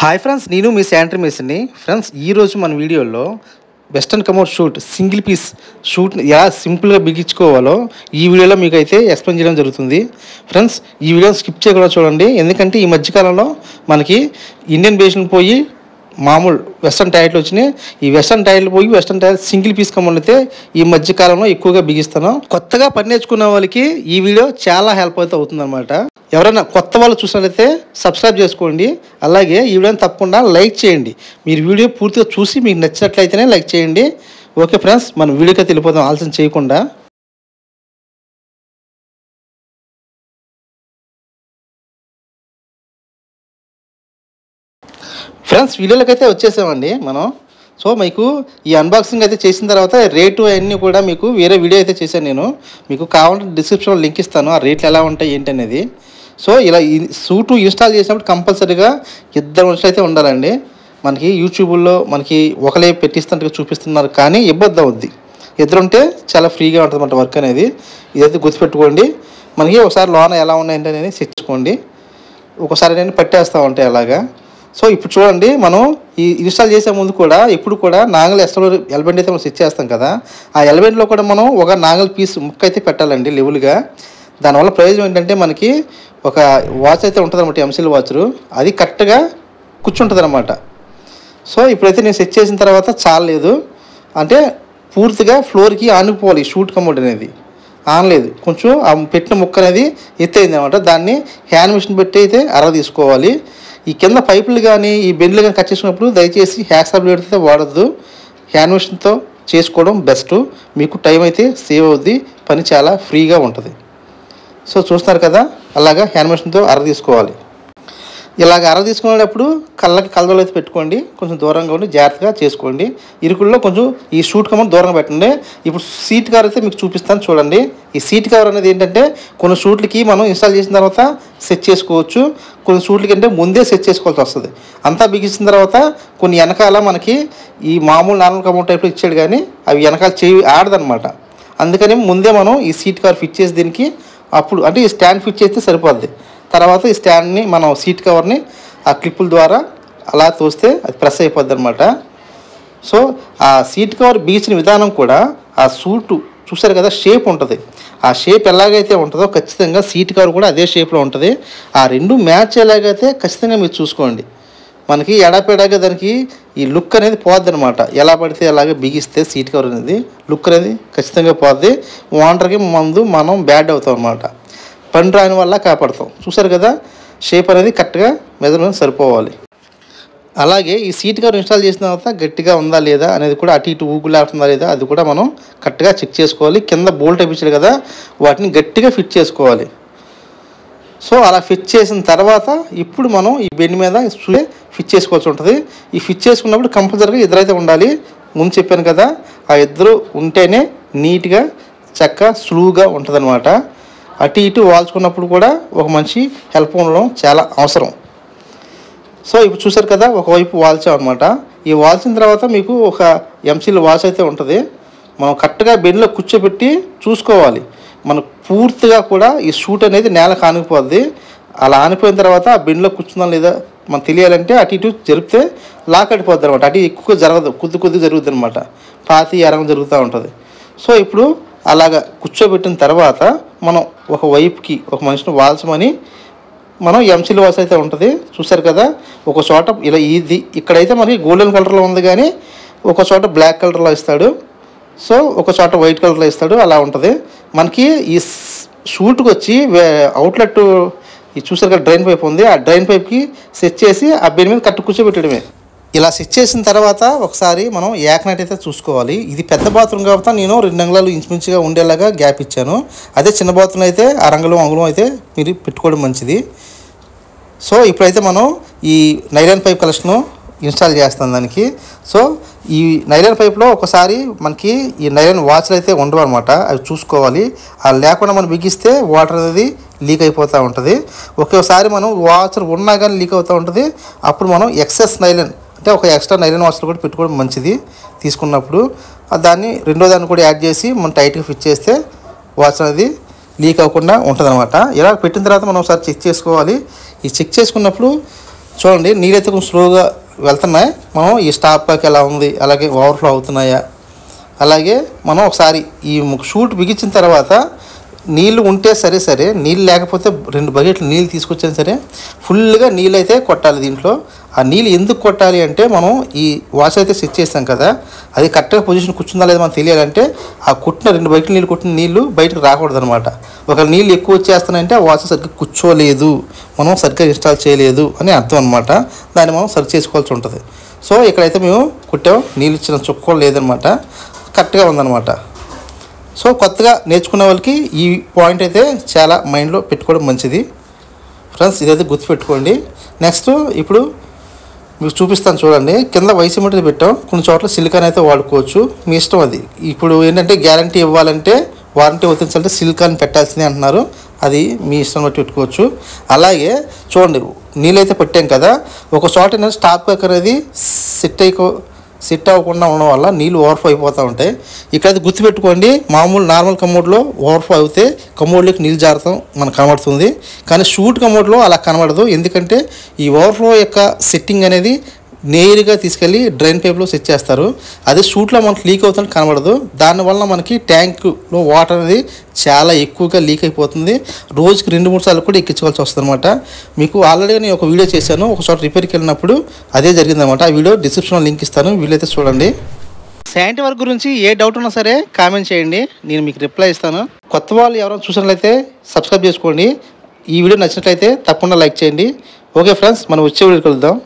Hi friends, నేను మీ sanitary మెషిన్ని. Friends, ఈరోజు మన వీడియోలో western commode seat single piece షూట్ని ఎలా సింపుల్గా బిగించుకోవాలో ఈ వీడియోలో మీకు అయితే ఎక్స్ప్లెయిన్ చేయడం జరుగుతుంది. ఫ్రెండ్స్, ఈ వీడియోని స్కిప్ చేయకుండా చూడండి, ఎందుకంటే ఈ మధ్యకాలంలో మనకి ఇండియన్ బేస్ని పోయి మామూలు వెస్టర్న్ టైర్లు వచ్చినాయి. ఈ వెస్టర్న్ టైర్లు పోయి వెస్టర్న్ టైర్ సింగిల్ పీస్ కమోడ్ అయితే ఈ మధ్యకాలంలో ఎక్కువగా బిగిస్తాను. కొత్తగా పని నేర్చుకున్న వాళ్ళకి ఈ వీడియో చాలా హెల్ప్ అయితే అవుతుంది అనమాట. ఎవరైనా కొత్త వాళ్ళు చూసినట్లయితే సబ్స్క్రైబ్ చేసుకోండి, అలాగే ఈ వీడియోని తప్పకుండా లైక్ చేయండి. మీరు వీడియో పూర్తిగా చూసి మీకు నచ్చినట్లయితేనే లైక్ చేయండి. ఓకే ఫ్రెండ్స్, మనం వీడియోకి వెళ్ళిపోతాం ఆలస్యం చేయకుండా. ఫ్రెండ్స్, వీడియోలోకి అయితే వచ్చేసామండి మనం. సో మీకు ఈ అన్బాక్సింగ్ అయితే చేసిన తర్వాత రేటు అవన్నీ కూడా మీకు వేరే వీడియో అయితే చేశాను నేను. మీకు కావాలంటే డిస్క్రిప్షన్లో లింక్ ఇస్తాను, ఆ రేట్లు ఎలా ఉంటాయి ఏంటి అనేది. సో ఇలా ఈ సూటు ఇన్స్టాల్ చేసినప్పుడు కంపల్సరీగా ఇద్దరు మనుషులు అయితే ఉండాలండి. మనకి యూట్యూబ్లో మనకి ఒకలే పెట్టిస్తున్నట్టుగా చూపిస్తున్నారు, కానీ ఇబ్బంది అవుద్ది. ఇద్దరు ఉంటే చాలా ఫ్రీగా ఉంటుంది అన్నమాట వర్క్ అనేది. ఇదైతే గుర్తుపెట్టుకోండి. మనకి ఒకసారి లోన ఎలా ఉన్నాయంటే అనేది సెట్ చేసుకోండి. ఒకసారి నేను పట్టేస్తూ ఉంటాయి అలాగా. సో ఇప్పుడు చూడండి, మనం ఈ ఇన్స్టాల్ చేసే ముందు కూడా ఎప్పుడు కూడా నాగల్ ఎల్బెండ్ అయితే మనం సెట్ చేస్తాం కదా, ఆ ఎల్బెండ్లో కూడా మనం ఒక నాగల్ పీస్ ముక్క అయితే పెట్టాలండి లెవెల్గా. దానివల్ల ప్రయోజనం ఏంటంటే మనకి ఒక వాచ్ అయితే ఉంటుంది అనమాట, ఎంసీల్ వాచరు, అది కరెక్ట్గా కూర్చుంటుంది అనమాట. సో ఇప్పుడైతే నేను సెట్ చేసిన తర్వాత చాలలేదు, అంటే పూర్తిగా ఫ్లోర్కి ఆనుకుపోవాలి షూట్ కమోడ్ అనేది. ఆనలేదు, కొంచెం ఆ పెట్టిన ముక్క అనేది ఎత్తైంది అనమాట. దాన్ని హ్యాండ్ మిషన్ పెట్టి అయితే తీసుకోవాలి. ఈ కింద పైపులు కానీ ఈ బెండ్లు కానీ కట్ చేసుకున్నప్పుడు దయచేసి హ్యాక్సా బ్లేడ్ అయితే వాడద్దు, హ్యాండ్ మిషన్తో చేసుకోవడం బెస్ట్. మీకు టైం అయితే సేవ్ అవుద్ది, పని చాలా ఫ్రీగా ఉంటుంది. సో చూస్తున్నారు కదా, అలాగా హ్యాండ్ మిషన్తో తీసుకోవాలి. ఇలాగ తీసుకునేటప్పుడు కళ్ళకి కళ్ళలో అయితే పెట్టుకోండి, కొంచెం దూరంగా ఉండి జాగ్రత్తగా చేసుకోండి. ఇరుకుల్లో కొంచెం ఈ షూట్ కమోడ్ దూరంగా పెట్టండి. ఇప్పుడు సీట్ కవర్ అయితే మీకు చూపిస్తాను చూడండి. ఈ సీట్ కవర్ అనేది ఏంటంటే కొన్ని షూట్లకి మనం ఇన్స్టాల్ చేసిన తర్వాత సెట్ చేసుకోవచ్చు, కొన్ని షూట్లకి అంటే ముందే సెట్ చేసుకోవాల్సి వస్తుంది. అంతా బిగించిన తర్వాత కొన్ని వెనకాల మనకి ఈ మామూలు నార్మల్ కమోడ్ టైప్లో ఇచ్చాడు, కానీ అవి వెనకాల చేయి ఆడదనమాట. అందుకని ముందే మనం ఈ సీట్ కవర్ ఫిట్ చేసి దీనికి అప్పుడు అంటే ఈ స్టాండ్ ఫిట్ చేస్తే సరిపోద్ది. తర్వాత ఈ స్టాండ్ని మనం సీట్ కవర్ని ఆ క్లిప్పుల ద్వారా అలా తోస్తే అది ప్రెస్ అయిపోద్ది అనమాట. సో ఆ సీట్ కవర్ బిగించిన విధానం కూడా ఆ సూటు చూసారు కదా షేప్ ఉంటుంది, ఆ షేప్ ఎలాగైతే ఉంటుందో ఖచ్చితంగా సీట్ కవర్ కూడా అదే షేప్లో ఉంటుంది. ఆ రెండు మ్యాచ్ ఎలాగైతే ఖచ్చితంగా మీరు చూసుకోండి. మనకి ఎడాపెడాగా దానికి ఈ లుక్ అనేది పోద్ది అనమాట. ఎలా పడితే అలాగే బిగిస్తే సీట్ కవర్ అనేది లుక్ అనేది ఖచ్చితంగా పోద్ది. వాంటర్కి ముందు మనం బ్యాడ్ అవుతాం అనమాట, పని రాని వల్ల కాపాడుతాం. చూసారు కదా, షేప్ అనేది కరెక్ట్గా మెజర్మెంట్ సరిపోవాలి. అలాగే ఈ సీట్ కవర్ ఇన్స్టాల్ చేసిన తర్వాత గట్టిగా ఉందా లేదా అనేది కూడా అటు ఇటు ఊగులాడుతుందా లేదా అది కూడా మనం కరెక్ట్గా చెక్ చేసుకోవాలి. కింద బోల్ట్ వేయించారు కదా, వాటిని గట్టిగా ఫిట్ చేసుకోవాలి. సో అలా ఫిట్ చేసిన తర్వాత ఇప్పుడు మనం ఈ బెండ్ మీద ఫిట్ చేసుకోవాల్సి ఉంటుంది. ఈ ఫిట్ చేసుకున్నప్పుడు కంపల్సరీగా ఇద్దరైతే ఉండాలి. ముందు చెప్పాను కదా, ఆ ఇద్దరు ఉంటేనే నీట్గా చక్కగా సులువుగా ఉంటుంది అనమాట. అటు ఇటు వాల్చుకున్నప్పుడు కూడా ఒక మనిషి హెల్ప్ ఉండడం చాలా అవసరం. సో ఇప్పుడు చూసారు కదా, ఒకవైపు వాల్చాం అనమాట. ఈ వాల్చిన తర్వాత మీకు ఒక ఎంసీల్ వాచ్ అయితే ఉంటుంది. మనం కరెక్ట్గా బెండ్లో కూర్చోబెట్టి చూసుకోవాలి. మనకు పూర్తిగా కూడా ఈ షూట్ అనేది నేలకు ఆనిపోద్ది. అలా ఆనిపోయిన తర్వాత ఆ బెండ్లో కూర్చుందా లేదా మనం తెలియాలంటే అటు ఇటు జరిపితే లాక్ అడిపోద్ది అనమాట. అటు ఎక్కువ జరగదు, కొద్ది జరుగుతుంది అనమాట, పాతి ఎరంగ జరుగుతూ ఉంటుంది. సో ఇప్పుడు అలాగా కూర్చోబెట్టిన తర్వాత మనం ఒక వైపుకి ఒక మనిషిని వాల్చమని మనం ఎంసీల్ వాచ్ అయితే ఉంటుంది. చూసారు కదా, ఒక చోట ఇలా ఇది ఇక్కడైతే మనకి గోల్డెన్ కలర్లో ఉంది, కానీ ఒక చోట బ్లాక్ కలర్లో ఇస్తాడు, సో ఒక చోట వైట్ కలర్లో ఇస్తాడు, అలా ఉంటుంది. మనకి ఈ షూట్కి వచ్చి అవుట్లెట్ ఈ చూసారు కదా డ్రైన్ పైప్ ఉంది, ఆ డ్రైన్ పైప్కి సెట్ చేసి ఆ బెన్ మీద కట్టు కూర్చోబెట్టడమే. ఇలా సెట్ చేసిన తర్వాత ఒకసారి మనం ఏకనైట్ అయితే చూసుకోవాలి. ఇది పెద్ద బాత్రూమ్ కాబట్టి నేను 2 అంగుళాలు ఇంచుమించుగా ఉండేలాగా గ్యాప్ ఇచ్చాను. అదే చిన్న బాత్రూమ్ అయితే 1 అంగుళం అయితే మీరు పెట్టుకోవడం మంచిది. సో ఇప్పుడైతే మనం ఈ నైలాన్ పైప్ కలెక్షన్ ఇన్స్టాల్ చేస్తాం దానికి. సో ఈ నైలాన్ పైప్లో ఒకసారి మనకి ఈ నైలాన్ వాచ్లు అయితే ఉండవు అనమాట, అవి చూసుకోవాలి. అవి లేకుండా మనం బిగిస్తే వాటర్ అనేది లీక్ అయిపోతూ ఉంటుంది. ఒకేసారి మనం వాచర్ ఉన్నా కానీ లీక్ అవుతూ ఉంటుంది. అప్పుడు మనం ఎక్సెస్ నైలాన్ అంటే ఒక ఎక్స్ట్రా నైలాన్ వాచ్లు కూడా పెట్టుకోవడం మంచిది. తీసుకున్నప్పుడు దాన్ని రెండో దాన్ని కూడా యాడ్ చేసి మనం టైట్గా ఫిట్ చేస్తే వాచ్ అనేది లీక్ అవ్వకుండా ఉంటుంది అనమాట. ఇలా పెట్టిన తర్వాత మనం ఒకసారి చెక్ చేసుకోవాలి. ఈ చెక్ చేసుకున్నప్పుడు చూడండి నీళ్ళైతే కొంచెం స్లోగా వెళ్తున్నాయి. మనం ఈ స్టాప్ ప్యాక్ ఎలా ఉంది, అలాగే ఓవర్ఫ్లో అవుతున్నాయా, అలాగే మనం ఒకసారి ఈ షూట్ బిగించిన తర్వాత నీళ్ళు ఉంటే సరే, నీళ్ళు లేకపోతే 2 బకెట్లు నీళ్ళు తీసుకొచ్చినా సరే ఫుల్గా నీళ్ళు అయితే కొట్టాలి. దీంట్లో ఆ నీళ్ళు ఎందుకు కొట్టాలి అంటే, మనం ఈ వాష్ అయితే సెట్ చేస్తాం కదా, అది కరెక్ట్గా పొజిషన్ కూర్చుందా లేదా మనం తెలియాలంటే ఆ కుట్టిన 2 బకెట్లు నీళ్ళు కొట్టిన నీళ్ళు బయటకు రాకూడదు అనమాట. ఒక నీళ్ళు ఎక్కువ వచ్చేస్తున్నాయంటే ఆ వాష్ సరిగ్గా కూర్చోలేదు, మనం సరిగ్గా ఇన్స్టాల్ చేయలేదు అని అర్థం అనమాట. దాన్ని మనం సరి చేసుకోవాల్సి ఉంటుంది. సో ఇక్కడైతే మేము కుట్టాం, నీళ్ళు ఇచ్చిన చుక్కలు లేదనమాట, కరెక్ట్గా ఉందన్నమాట. సో కొత్తగా నేర్చుకునే వాళ్ళకి ఈ పాయింట్ అయితే చాలా మైండ్లో పెట్టుకోవడం మంచిది ఫ్రెండ్స్. ఇదైతే గుర్తుపెట్టుకోండి. నెక్స్ట్ ఇప్పుడు మీకు చూపిస్తాను చూడండి. కింద వైసీ మెటీరియల్ పెట్టాం, కొన్ని చోట్ల సిలికాన్ అయితే వాడుకోవచ్చు, మీ ఇష్టం అది. ఇప్పుడు ఏంటంటే గ్యారంటీ ఇవ్వాలంటే, వారంటీ వర్తించాలంటే సిలికాన్ పెట్టాల్సిందే అంటున్నారు, అది మీ ఇష్టం బట్టి పెట్టుకోవచ్చు. అలాగే చూడండి నీళ్ళైతే పెట్టాం కదా, ఒక చోట ఏంటంటే స్టాప్ ప్యాక్ అనేది సెట్ అవ్వకుండా ఉండడం వల్ల నీళ్ళు ఓవర్ఫ్లో అయిపోతూ ఉంటాయి. ఇక్కడైతే గుర్తుపెట్టుకోండి, మామూలు నార్మల్ కమోడ్లో ఓవర్ఫ్లో అయితే కమోడ్లోకి నీళ్ళు జారతం మనకు కనబడుతుంది, కానీ షూట్ కమోడ్లో అలా కనబడదు. ఎందుకంటే ఈ ఓవర్ఫ్లో యొక్క సెట్టింగ్ అనేది నేరుగా తీసుకెళ్ళి డ్రైన్ పైప్లో సెట్ చేస్తారు. అదే షూట్లో మనకు లీక్ అవుతుంది కనబడదు. దానివల్ల మనకి ట్యాంకులో వాటర్ అనేది చాలా ఎక్కువగా లీక్ అయిపోతుంది. రోజుకి 2-3 సార్లు కూడా ఎక్కించుకోవాల్సి వస్తుంది అనమాట. మీకు ఆల్రెడీ నేను ఒక వీడియో చేశాను, ఒకసారి రిపేర్కి వెళ్ళినప్పుడు అదే జరిగిందనమాట. ఆ వీడియో డిస్క్రిప్షన్లో లింక్ ఇస్తాను, వీలైతే చూడండి. శానిటరీ వర్క్ గురించి ఏ డౌట్ ఉన్నా సరే కామెంట్ చేయండి, నేను మీకు రిప్లై ఇస్తాను. కొత్త వాళ్ళు ఎవరైనా చూసినట్లయితే సబ్స్క్రైబ్ చేసుకోండి. ఈ వీడియో నచ్చినట్లయితే తప్పకుండా లైక్ చేయండి. ఓకే ఫ్రెండ్స్, మనం వచ్చే వీడియోకి వెళ్దాం.